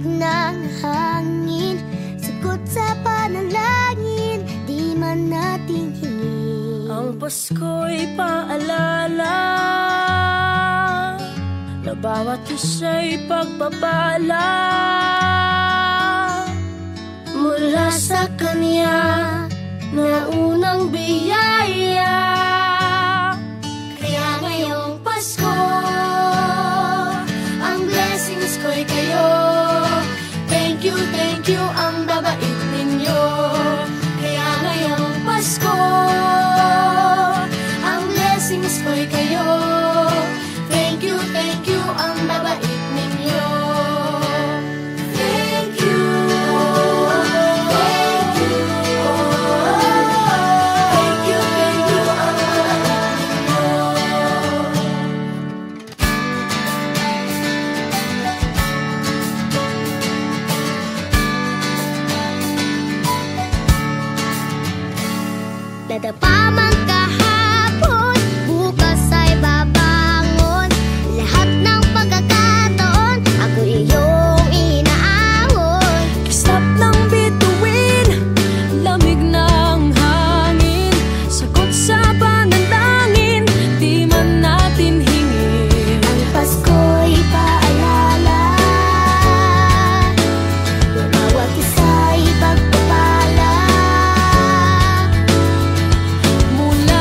ng hangin, sagot sa panalangin, di man natin hingin. Ang Pasko'y paalala na bawat isa'y pagpapala mula sa Kanya na unang biyaya. Kaya ngayong Pasko, ang blessings ko'y kayo. Thank you, ang babait ninyo. Kaya ngayong Pasko, ang blessings ko'y kayo. Thank you, ang babait ninyo. Thank you, thank you, thank you, ang babait ninyo. Dadapa man kahapon, bukas ay babangon. Lahat ng pagkakataon, ako iyong inaahon. Kislap ng bituin, lamig ng hangin, sagot sa panalangin, di man natin hingin. Ang Pasko'y paalala na bawat isa'y pagpapala Mula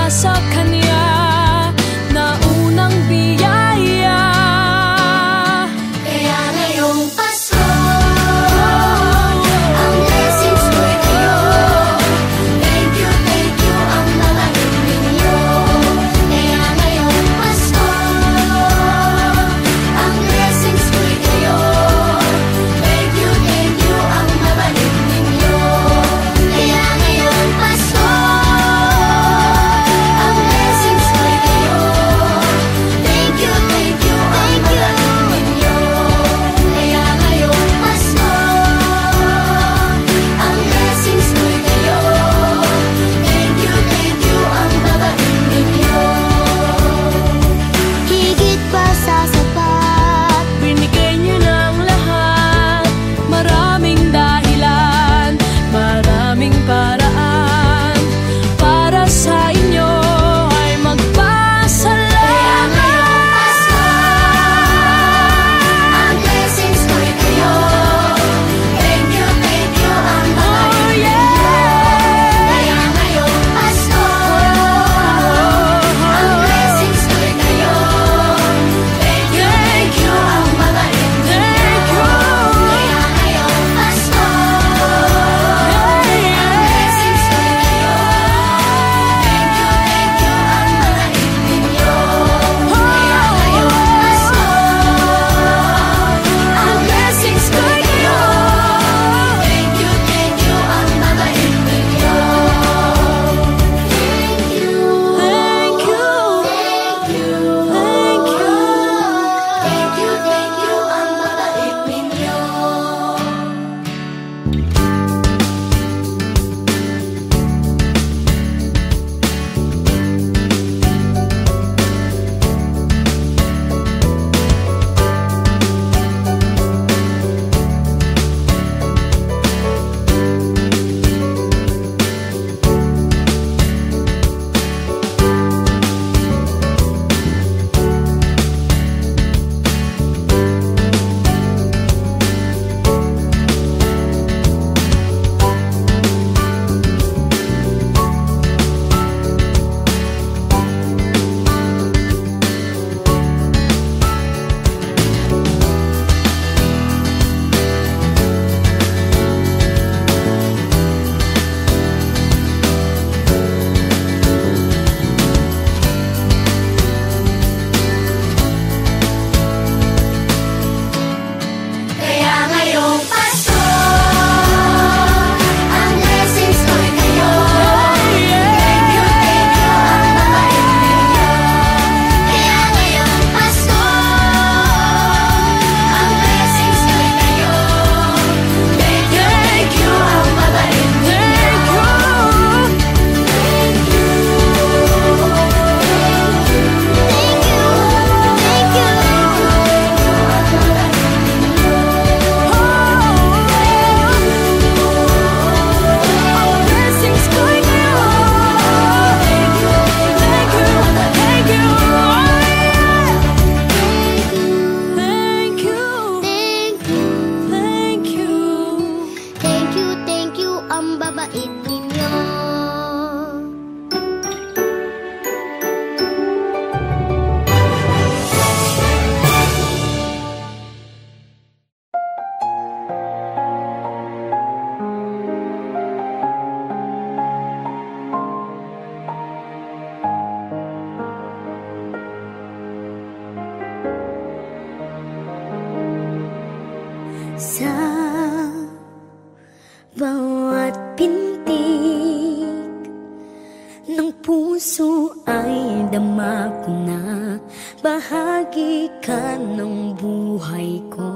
ng puso ay dama ko na bahagi ka ng buhay ko.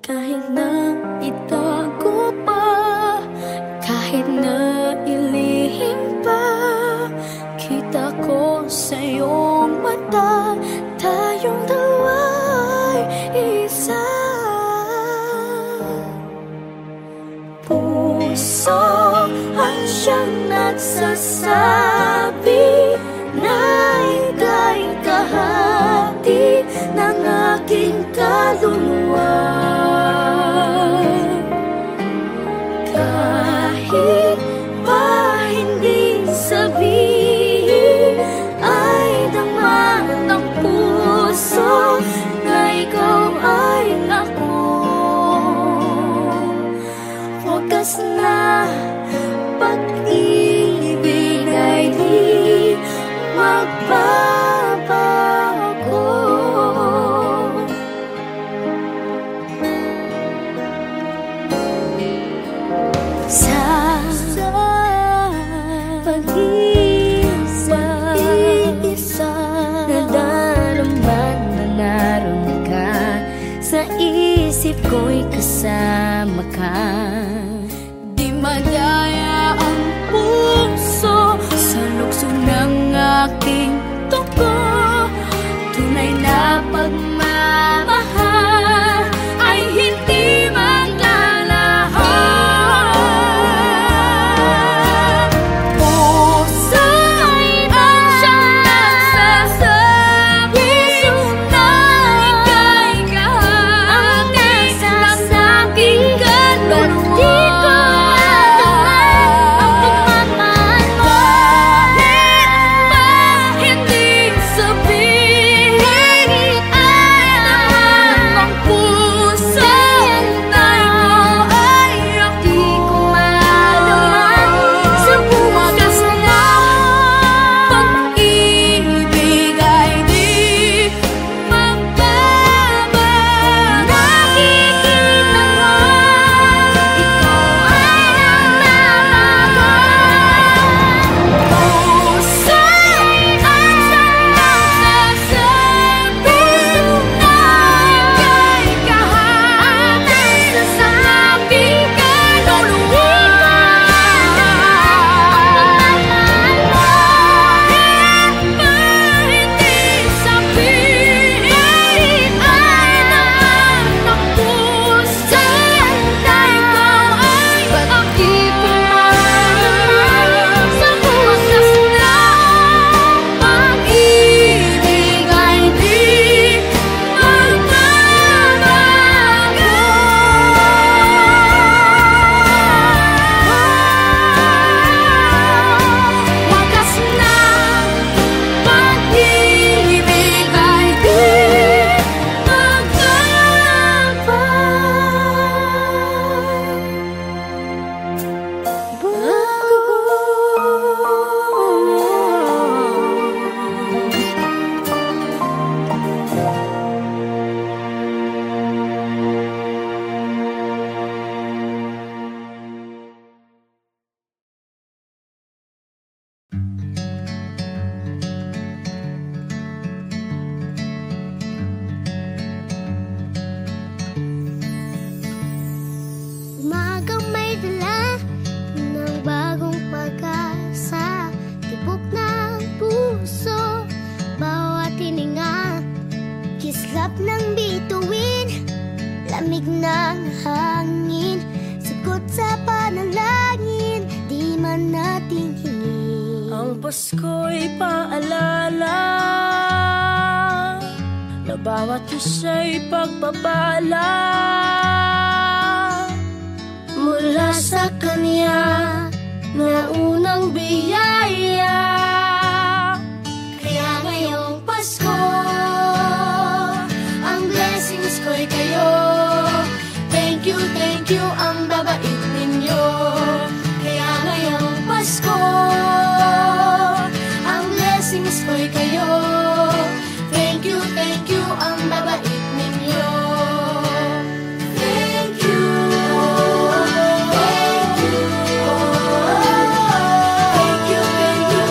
Kahit na itago pa, kahit na ilihim pa, kita ko sa iyong mata, tayong dalawa'y isa. Puso ang siyang nagsasabi na ika'y kahati ng aking kaluluwa. Kahit pa hindi sabihin, ay dama ng puso na ikaw ay ako. Wagas na pag-ibig ay di magbabago. Sa pag-isa, nadarama na naroon ka, sa isip ko'y kasama ka. Madaya ang puso sa lukso ng aking tugo. Tunay na pagmamahal ay hindi maglalahat. Puso ay ang siyang nagsasabi na ika'y kahati ng aking kaluluwa. Kislap ng bituin, lamig ng hangin, sagot sa panalangin, di man natin hingin. Ang Pasko'y paalala na bawat isa'y pagpapala mula sa Kanya na unang biyaya. Kaya ngayong Pasko, ko'y kayo. Thank you, ang babait ninyo. Kaya ngayong Pasko, ang blessings ko'y kayo. Thank you, ang babait ninyo. Thank you, thank you, thank you,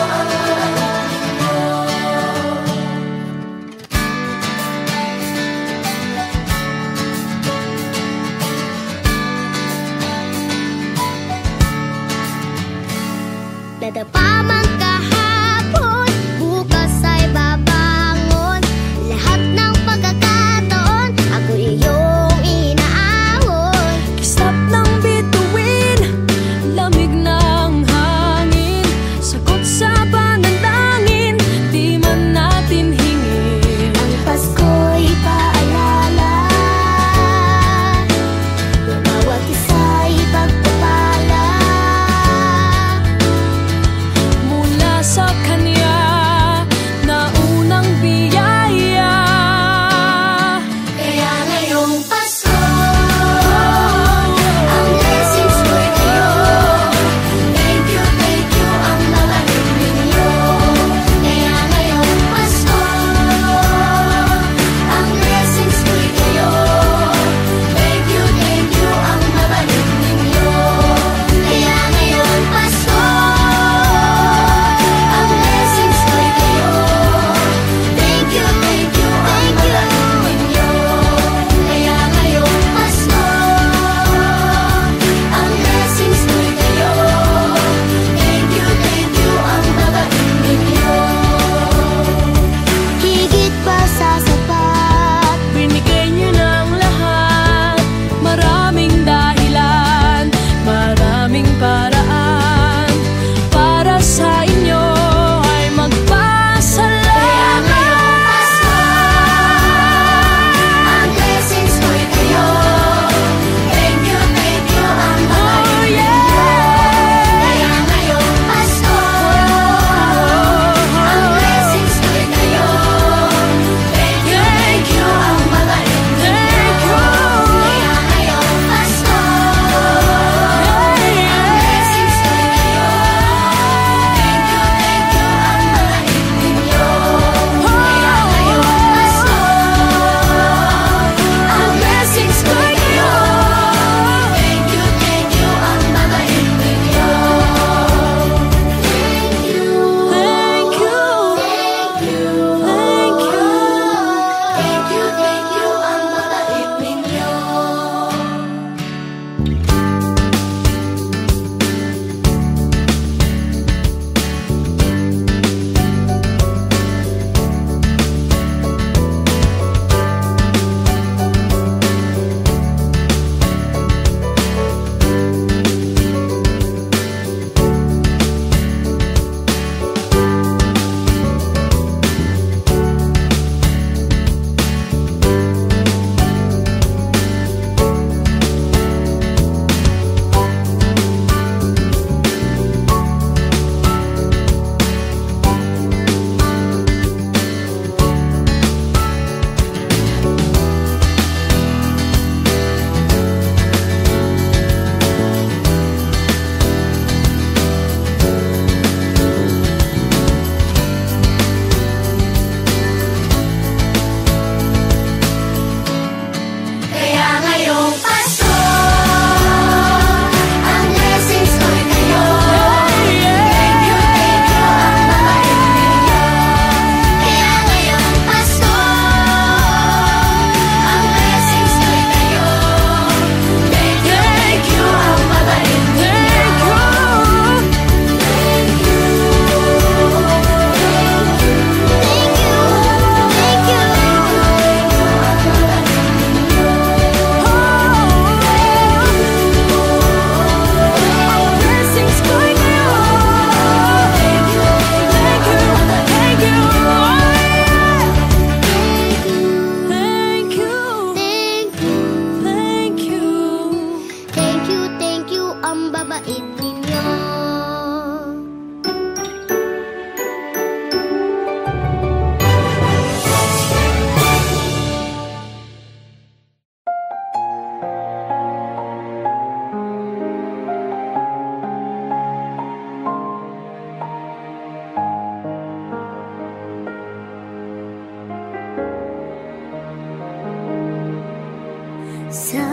Sa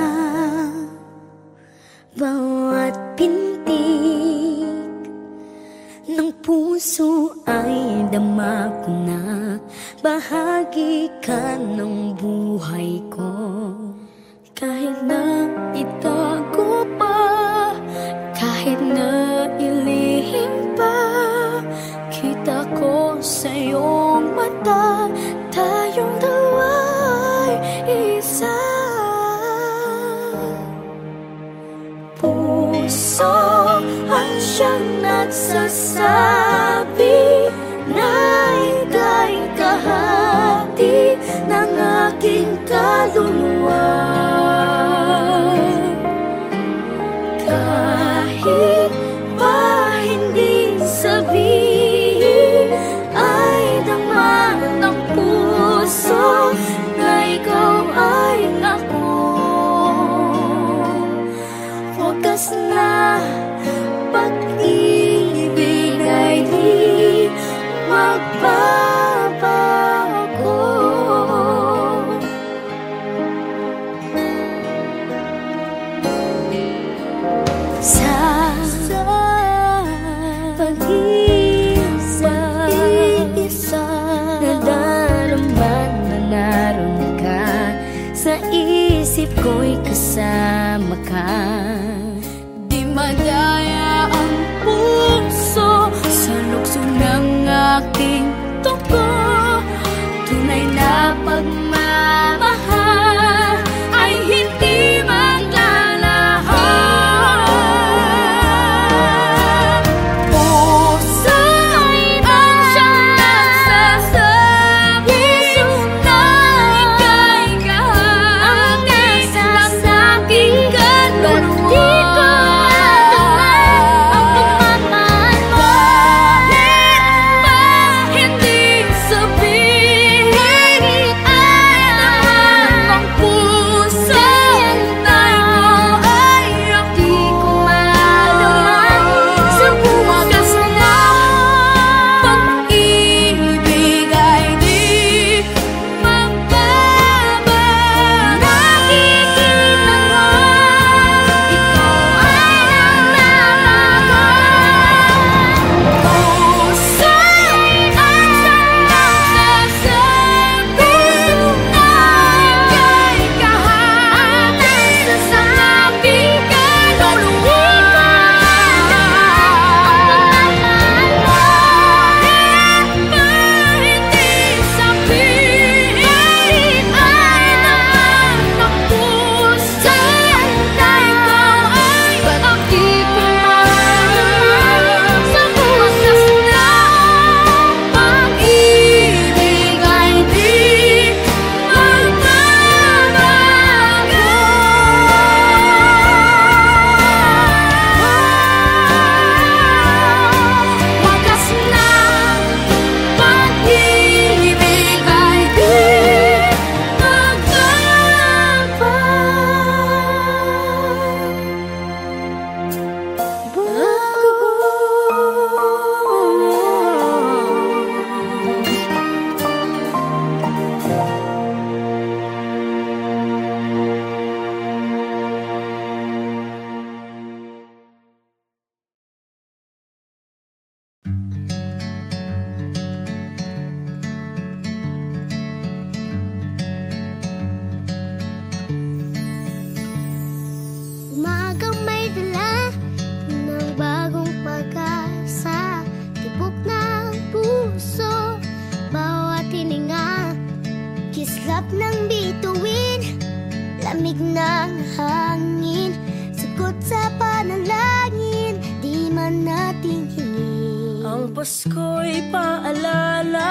bawat pintig ng puso ay dama ko na bahagi ka ng buhay ko. Kahit na itago pa, kahit na ilihim pa, kita ko sa iyong mata, tayong dalawa'y isa. Puso ang siyang nagsasabi na ika'y kahati ng aking kaluluwa. Kahit pa hindi sabihin, ay dama ng puso na ikaw ay ako. Wagas na pag-ibig ay di magbabago. Sa pag-iisa, nadarama na naroon ka, sa isip ko'y kasama ka. Di madaya ang puso sa lukso ng aking tugo. Tunay na pagmamahal ay hindi maglalahad. Puso ang siyang nagsasabi na ika'y kahati ng aking kaluluwa. Umagang may dala ng bagong pag-asa, tibok ng puso, bawat hininga, kislap ng bituin, lamig ng hangin, sagot sa panalangin, di man natin hingin. Ang Pasko'y paalala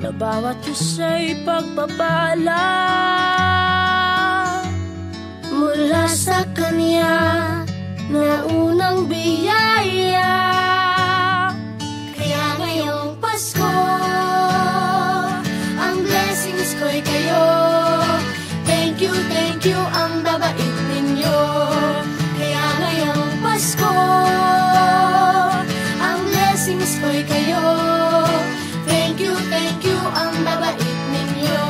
na bawat isa'y pagpapala mula sa Kanya na unang biyaya. Kaya ngayong Pasko, ang blessings ko'y kayo. Thank you, ang babait ninyo. Kaya ngayong Pasko, ang blessings ko'y kayo. Thank you, ang babait ninyo.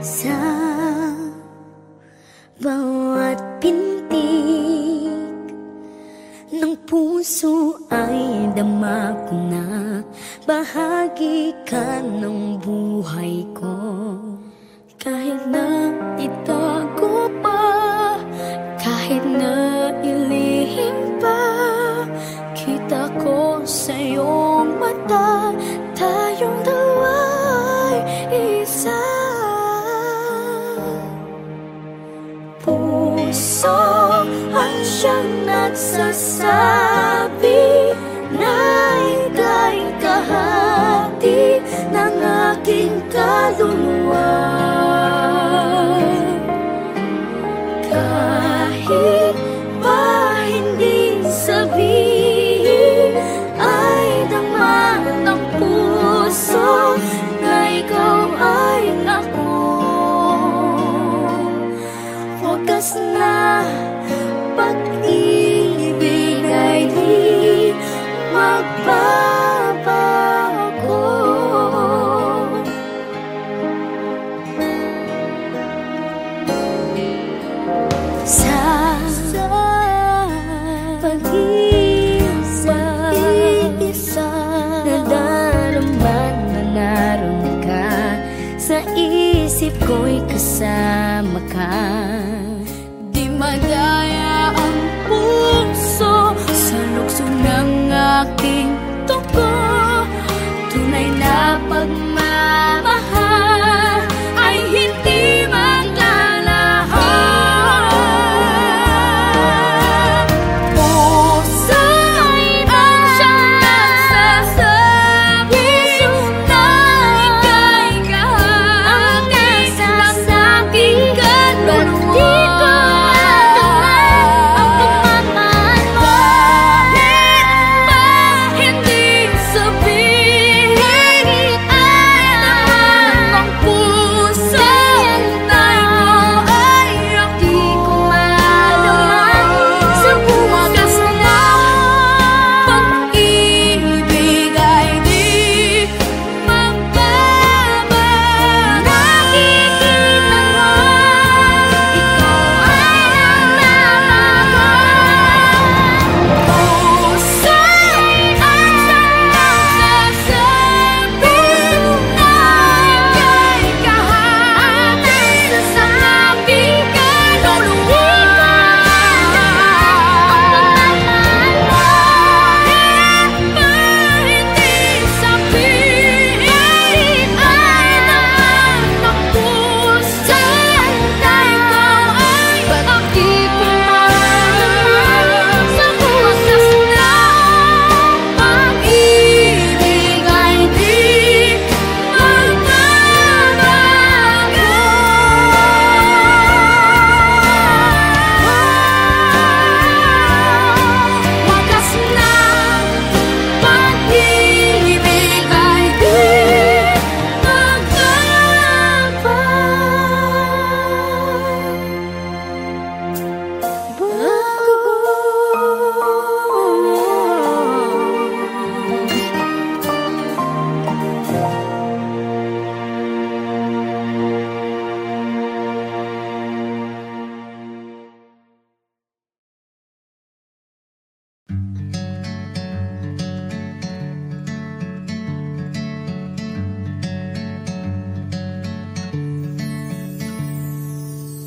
Sa bawat pintig ng puso ay dama ko na bahagi ka ng buhay ko. Kahit na itago pa, kahit na ilihim pa, kita ko sa iyong mata, tayong dalawa'y isa. Puso ang siyang nagsasabi na ika'y kahati ng aking kaluluwa. Kahit pa hindi sabihin, ay dama ng puso na ikaw ay ako. Wagas na pag-ibig ay di magbabago. Sa pag-iisa, nadarama na naroon ka, sa isip ko'y kasama ka. Di madaya ang puso sa lukso ng aking tugo. Tunay na pagmamahal ay hindi maglalahad. Puso ang siyang nagsasabi na ika'y kahati ng aking kaluluwa.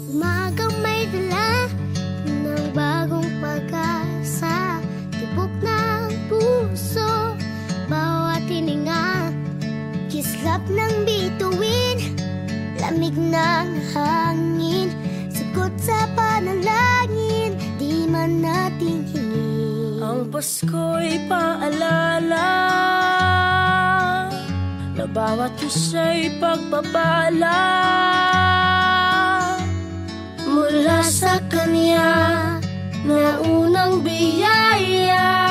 Umagang may dala ng bagong pag-asa, tibok ng puso, bawat hininga, kislap ng bituin, lamig ng hangin, sagot sa panalangin, di man natin hingin. Ang Pasko'y paalala na bawat isa'y pagpapala mula sa Kanya na unang biyaya.